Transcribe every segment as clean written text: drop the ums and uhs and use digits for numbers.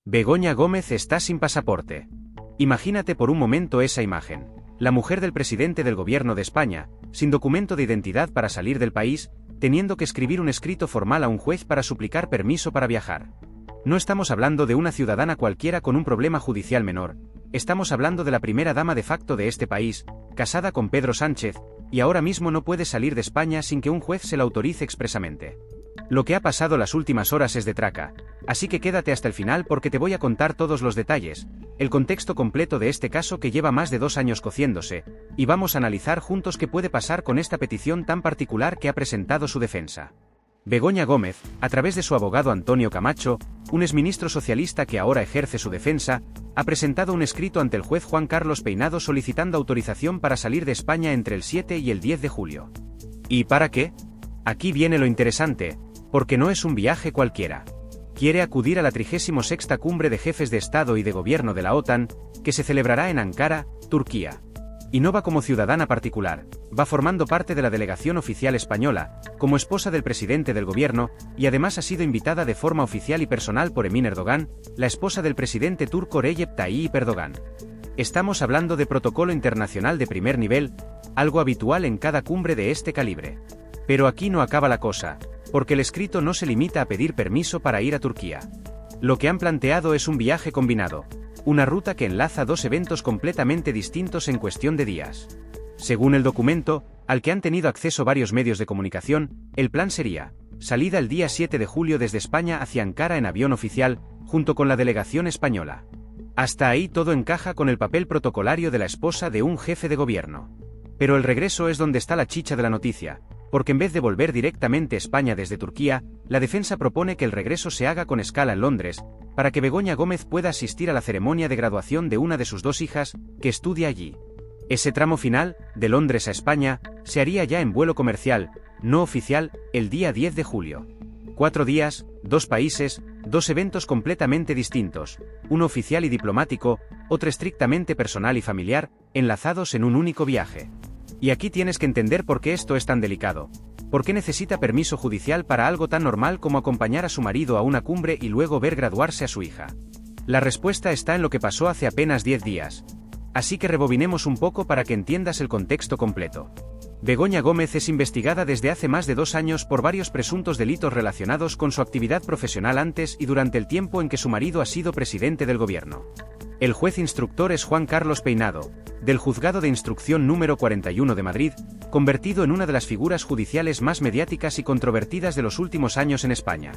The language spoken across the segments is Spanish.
Begoña Gómez está sin pasaporte. Imagínate por un momento esa imagen. La mujer del presidente del gobierno de España, sin documento de identidad para salir del país, teniendo que escribir un escrito formal a un juez para suplicar permiso para viajar. No estamos hablando de una ciudadana cualquiera con un problema judicial menor, estamos hablando de la primera dama de facto de este país, casada con Pedro Sánchez, y ahora mismo no puede salir de España sin que un juez se la autorice expresamente. Lo que ha pasado las últimas horas es de traca, así que quédate hasta el final porque te voy a contar todos los detalles, el contexto completo de este caso que lleva más de 2 años cociéndose, y vamos a analizar juntos qué puede pasar con esta petición tan particular que ha presentado su defensa. Begoña Gómez, a través de su abogado Antonio Camacho, un exministro socialista que ahora ejerce su defensa, ha presentado un escrito ante el juez Juan Carlos Peinado solicitando autorización para salir de España entre el 7 y el 10 de julio. ¿Y para qué? Aquí viene lo interesante, porque no es un viaje cualquiera. Quiere acudir a la 36ª Cumbre de Jefes de Estado y de Gobierno de la OTAN, que se celebrará en Ankara, Turquía. Y no va como ciudadana particular, va formando parte de la delegación oficial española, como esposa del presidente del gobierno, y además ha sido invitada de forma oficial y personal por Emin Erdogan, la esposa del presidente turco Recep Tayyip Erdogan. Estamos hablando de protocolo internacional de primer nivel, algo habitual en cada cumbre de este calibre. Pero aquí no acaba la cosa, porque el escrito no se limita a pedir permiso para ir a Turquía. Lo que han planteado es un viaje combinado, una ruta que enlaza 2 eventos completamente distintos en cuestión de días. Según el documento, al que han tenido acceso varios medios de comunicación, el plan sería: salida el día 7 de julio desde España hacia Ankara en avión oficial, junto con la delegación española. Hasta ahí todo encaja con el papel protocolario de la esposa de un jefe de gobierno. Pero el regreso es donde está la chicha de la noticia, porque en vez de volver directamente a España desde Turquía, la defensa propone que el regreso se haga con escala en Londres, para que Begoña Gómez pueda asistir a la ceremonia de graduación de una de sus 2 hijas, que estudia allí. Ese tramo final, de Londres a España, se haría ya en vuelo comercial, no oficial, el día 10 de julio. 4 días, 2 países, 2 eventos completamente distintos, uno oficial y diplomático, otro estrictamente personal y familiar, enlazados en un único viaje. Y aquí tienes que entender por qué esto es tan delicado. ¿Por qué necesita permiso judicial para algo tan normal como acompañar a su marido a una cumbre y luego ver graduarse a su hija? La respuesta está en lo que pasó hace apenas 10 días. Así que rebobinemos un poco para que entiendas el contexto completo. Begoña Gómez es investigada desde hace más de 2 años por varios presuntos delitos relacionados con su actividad profesional antes y durante el tiempo en que su marido ha sido presidente del gobierno. El juez instructor es Juan Carlos Peinado, del Juzgado de Instrucción número 41 de Madrid, convertido en una de las figuras judiciales más mediáticas y controvertidas de los últimos años en España.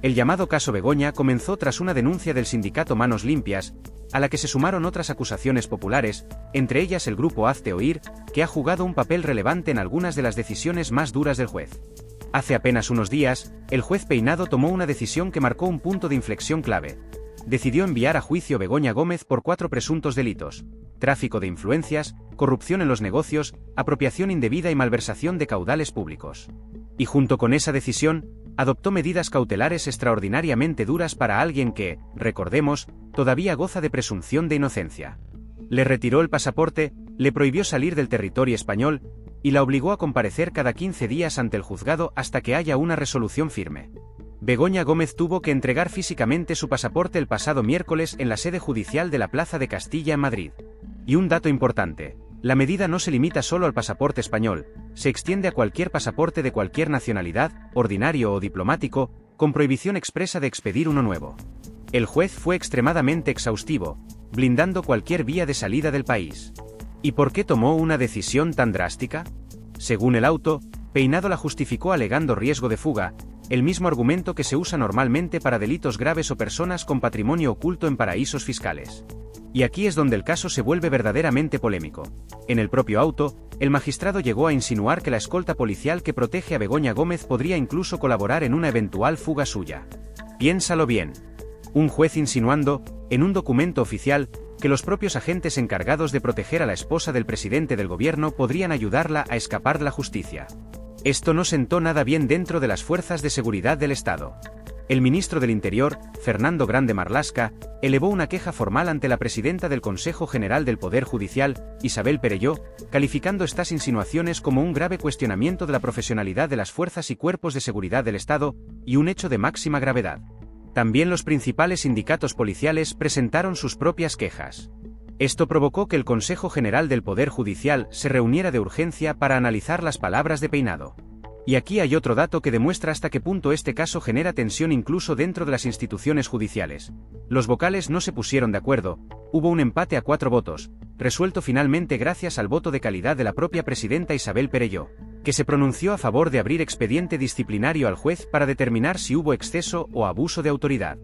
El llamado caso Begoña comenzó tras una denuncia del sindicato Manos Limpias, a la que se sumaron otras acusaciones populares, entre ellas el grupo Hazte Oír, que ha jugado un papel relevante en algunas de las decisiones más duras del juez. Hace apenas unos días, el juez Peinado tomó una decisión que marcó un punto de inflexión clave. Decidió enviar a juicio a Begoña Gómez por 4 presuntos delitos: tráfico de influencias, corrupción en los negocios, apropiación indebida y malversación de caudales públicos. Y junto con esa decisión, adoptó medidas cautelares extraordinariamente duras para alguien que, recordemos, todavía goza de presunción de inocencia. Le retiró el pasaporte, le prohibió salir del territorio español, y la obligó a comparecer cada 15 días ante el juzgado hasta que haya una resolución firme. Begoña Gómez tuvo que entregar físicamente su pasaporte el pasado miércoles en la sede judicial de la Plaza de Castilla en Madrid. Y un dato importante: la medida no se limita solo al pasaporte español, se extiende a cualquier pasaporte de cualquier nacionalidad, ordinario o diplomático, con prohibición expresa de expedir uno nuevo. El juez fue extremadamente exhaustivo, blindando cualquier vía de salida del país. ¿Y por qué tomó una decisión tan drástica? Según el auto, Peinado la justificó alegando riesgo de fuga, el mismo argumento que se usa normalmente para delitos graves o personas con patrimonio oculto en paraísos fiscales. Y aquí es donde el caso se vuelve verdaderamente polémico. En el propio auto, el magistrado llegó a insinuar que la escolta policial que protege a Begoña Gómez podría incluso colaborar en una eventual fuga suya. Piénsalo bien. Un juez insinuando, en un documento oficial, que los propios agentes encargados de proteger a la esposa del presidente del gobierno podrían ayudarla a escapar de la justicia. Esto no sentó nada bien dentro de las fuerzas de seguridad del Estado. El ministro del Interior, Fernando Grande Marlaska, elevó una queja formal ante la presidenta del Consejo General del Poder Judicial, Isabel Perelló, calificando estas insinuaciones como un grave cuestionamiento de la profesionalidad de las fuerzas y cuerpos de seguridad del Estado, y un hecho de máxima gravedad. También los principales sindicatos policiales presentaron sus propias quejas. Esto provocó que el Consejo General del Poder Judicial se reuniera de urgencia para analizar las palabras de Peinado. Y aquí hay otro dato que demuestra hasta qué punto este caso genera tensión incluso dentro de las instituciones judiciales. Los vocales no se pusieron de acuerdo, hubo un empate a 4 votos, resuelto finalmente gracias al voto de calidad de la propia presidenta Isabel Perelló, que se pronunció a favor de abrir expediente disciplinario al juez para determinar si hubo exceso o abuso de autoridad.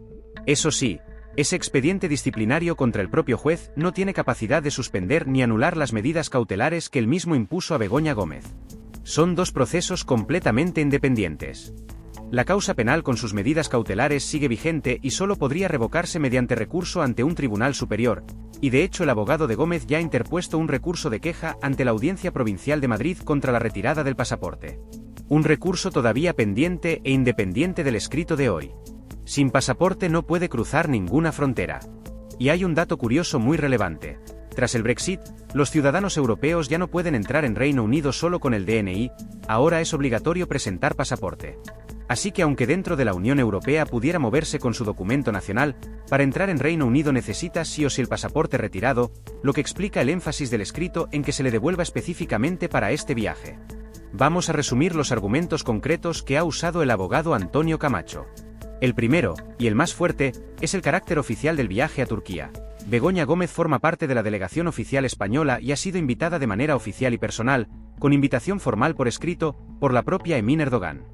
Eso sí, ese expediente disciplinario contra el propio juez no tiene capacidad de suspender ni anular las medidas cautelares que él mismo impuso a Begoña Gómez. Son dos procesos completamente independientes. La causa penal con sus medidas cautelares sigue vigente y solo podría revocarse mediante recurso ante un tribunal superior, y de hecho el abogado de Gómez ya ha interpuesto un recurso de queja ante la Audiencia Provincial de Madrid contra la retirada del pasaporte. Un recurso todavía pendiente e independiente del escrito de hoy. Sin pasaporte no puede cruzar ninguna frontera. Y hay un dato curioso muy relevante. Tras el Brexit, los ciudadanos europeos ya no pueden entrar en Reino Unido solo con el DNI, ahora es obligatorio presentar pasaporte. Así que aunque dentro de la Unión Europea pudiera moverse con su documento nacional, para entrar en Reino Unido necesita sí o sí el pasaporte retirado, lo que explica el énfasis del escrito en que se le devuelva específicamente para este viaje. Vamos a resumir los argumentos concretos que ha usado el abogado Antonio Camacho. El primero, y el más fuerte, es el carácter oficial del viaje a Turquía. Begoña Gómez forma parte de la delegación oficial española y ha sido invitada de manera oficial y personal, con invitación formal por escrito, por la propia Emin Erdogan.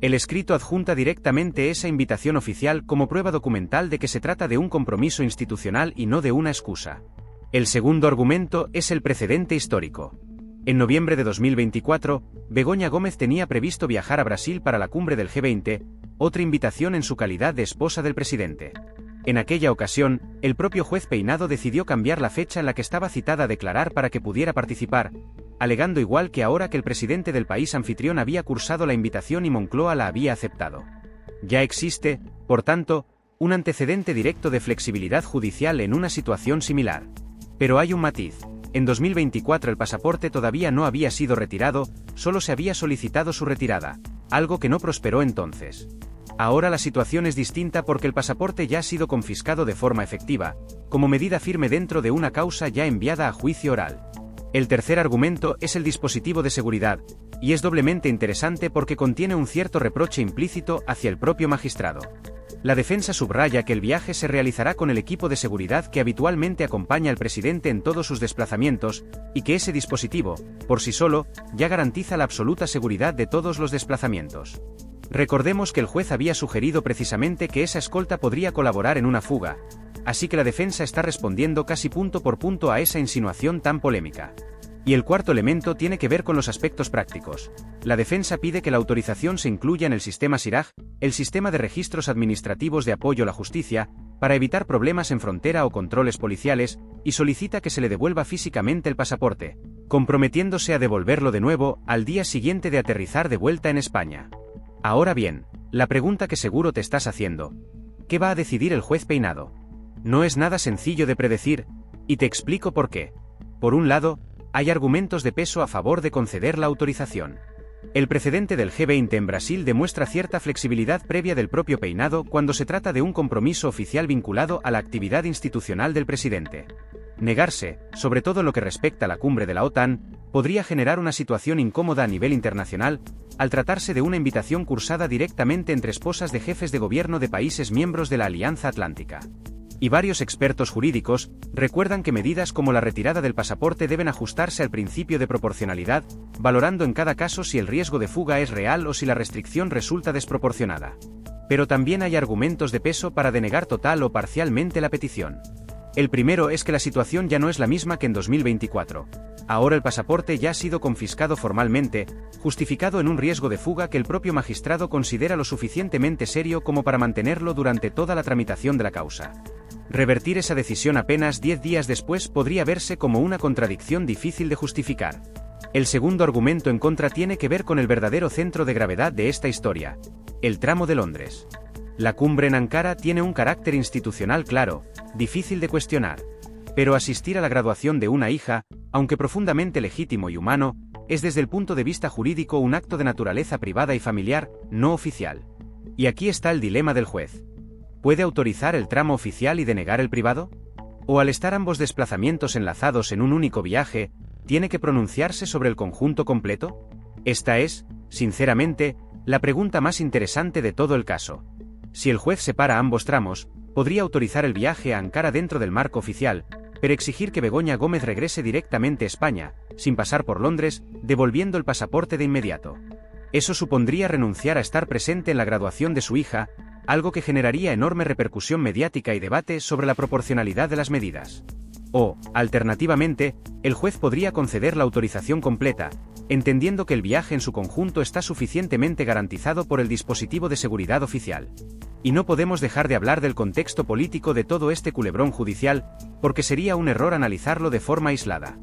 El escrito adjunta directamente esa invitación oficial como prueba documental de que se trata de un compromiso institucional y no de una excusa. El segundo argumento es el precedente histórico. En noviembre de 2024, Begoña Gómez tenía previsto viajar a Brasil para la cumbre del G20, otra invitación en su calidad de esposa del presidente. En aquella ocasión, el propio juez Peinado decidió cambiar la fecha en la que estaba citada a declarar para que pudiera participar, alegando igual que ahora que el presidente del país anfitrión había cursado la invitación y Moncloa la había aceptado. Ya existe, por tanto, un antecedente directo de flexibilidad judicial en una situación similar. Pero hay un matiz. En 2024 el pasaporte todavía no había sido retirado, solo se había solicitado su retirada, algo que no prosperó entonces. Ahora la situación es distinta porque el pasaporte ya ha sido confiscado de forma efectiva, como medida firme dentro de una causa ya enviada a juicio oral. El tercer argumento es el dispositivo de seguridad, y es doblemente interesante porque contiene un cierto reproche implícito hacia el propio magistrado. La defensa subraya que el viaje se realizará con el equipo de seguridad que habitualmente acompaña al presidente en todos sus desplazamientos, y que ese dispositivo, por sí solo, ya garantiza la absoluta seguridad de todos los desplazamientos. Recordemos que el juez había sugerido precisamente que esa escolta podría colaborar en una fuga, así que la defensa está respondiendo casi punto por punto a esa insinuación tan polémica. Y el cuarto elemento tiene que ver con los aspectos prácticos. La defensa pide que la autorización se incluya en el sistema SIRAJ, el sistema de registros administrativos de apoyo a la justicia, para evitar problemas en frontera o controles policiales, y solicita que se le devuelva físicamente el pasaporte, comprometiéndose a devolverlo de nuevo al día siguiente de aterrizar de vuelta en España. Ahora bien, la pregunta que seguro te estás haciendo: ¿qué va a decidir el juez Peinado? No es nada sencillo de predecir, y te explico por qué. Por un lado, hay argumentos de peso a favor de conceder la autorización. El precedente del G20 en Brasil demuestra cierta flexibilidad previa del propio Peinado cuando se trata de un compromiso oficial vinculado a la actividad institucional del presidente. Negarse, sobre todo en lo que respecta a la cumbre de la OTAN, podría generar una situación incómoda a nivel internacional, al tratarse de una invitación cursada directamente entre esposas de jefes de gobierno de países miembros de la Alianza Atlántica. Y varios expertos jurídicos recuerdan que medidas como la retirada del pasaporte deben ajustarse al principio de proporcionalidad, valorando en cada caso si el riesgo de fuga es real o si la restricción resulta desproporcionada. Pero también hay argumentos de peso para denegar total o parcialmente la petición. El primero es que la situación ya no es la misma que en 2024. Ahora el pasaporte ya ha sido confiscado formalmente, justificado en un riesgo de fuga que el propio magistrado considera lo suficientemente serio como para mantenerlo durante toda la tramitación de la causa. Revertir esa decisión apenas 10 días después podría verse como una contradicción difícil de justificar. El segundo argumento en contra tiene que ver con el verdadero centro de gravedad de esta historia: el tramo de Londres. La cumbre en Ankara tiene un carácter institucional claro, difícil de cuestionar. Pero asistir a la graduación de una hija, aunque profundamente legítimo y humano, es desde el punto de vista jurídico un acto de naturaleza privada y familiar, no oficial. Y aquí está el dilema del juez. ¿puede autorizar el tramo oficial y denegar el privado? ¿O al estar ambos desplazamientos enlazados en un único viaje, tiene que pronunciarse sobre el conjunto completo? Esta es, sinceramente, la pregunta más interesante de todo el caso. Si el juez separa ambos tramos, podría autorizar el viaje a Ankara dentro del marco oficial, pero exigir que Begoña Gómez regrese directamente a España, sin pasar por Londres, devolviendo el pasaporte de inmediato. Eso supondría renunciar a estar presente en la graduación de su hija, algo que generaría enorme repercusión mediática y debate sobre la proporcionalidad de las medidas. O, alternativamente, el juez podría conceder la autorización completa, entendiendo que el viaje en su conjunto está suficientemente garantizado por el dispositivo de seguridad oficial. Y no podemos dejar de hablar del contexto político de todo este culebrón judicial, porque sería un error analizarlo de forma aislada.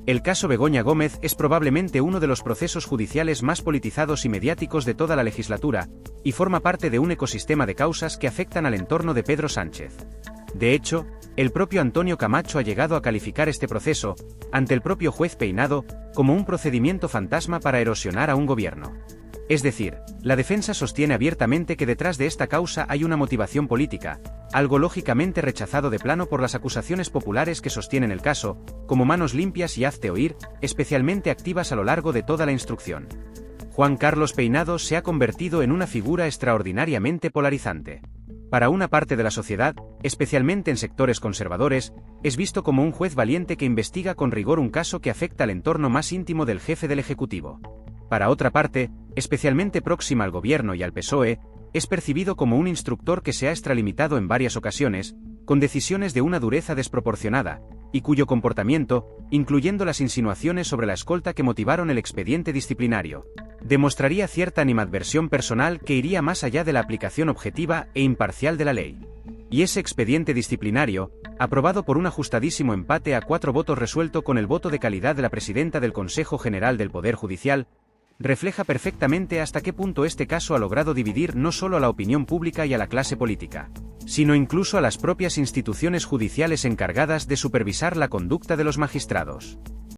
El caso Begoña Gómez es probablemente uno de los procesos judiciales más politizados y mediáticos de toda la legislatura, y forma parte de un ecosistema de causas que afectan al entorno de Pedro Sánchez. De hecho, el propio Antonio Camacho ha llegado a calificar este proceso, ante el propio juez Peinado, como un procedimiento fantasma para erosionar a un gobierno. Es decir, la defensa sostiene abiertamente que detrás de esta causa hay una motivación política, algo lógicamente rechazado de plano por las acusaciones populares que sostienen el caso, como manos limpias y hazte oír, especialmente activas a lo largo de toda la instrucción. Juan Carlos Peinado se ha convertido en una figura extraordinariamente polarizante. Para una parte de la sociedad, especialmente en sectores conservadores, es visto como un juez valiente que investiga con rigor un caso que afecta al entorno más íntimo del jefe del Ejecutivo. Para otra parte, especialmente próxima al gobierno y al PSOE, es percibido como un instructor que se ha extralimitado en varias ocasiones, con decisiones de una dureza desproporcionada, y cuyo comportamiento, incluyendo las insinuaciones sobre la escolta que motivaron el expediente disciplinario, demostraría cierta animadversión personal que iría más allá de la aplicación objetiva e imparcial de la ley. Y ese expediente disciplinario, aprobado por un ajustadísimo empate a 4 votos resuelto con el voto de calidad de la presidenta del Consejo General del Poder Judicial, refleja perfectamente hasta qué punto este caso ha logrado dividir no solo a la opinión pública y a la clase política, sino incluso a las propias instituciones judiciales encargadas de supervisar la conducta de los magistrados.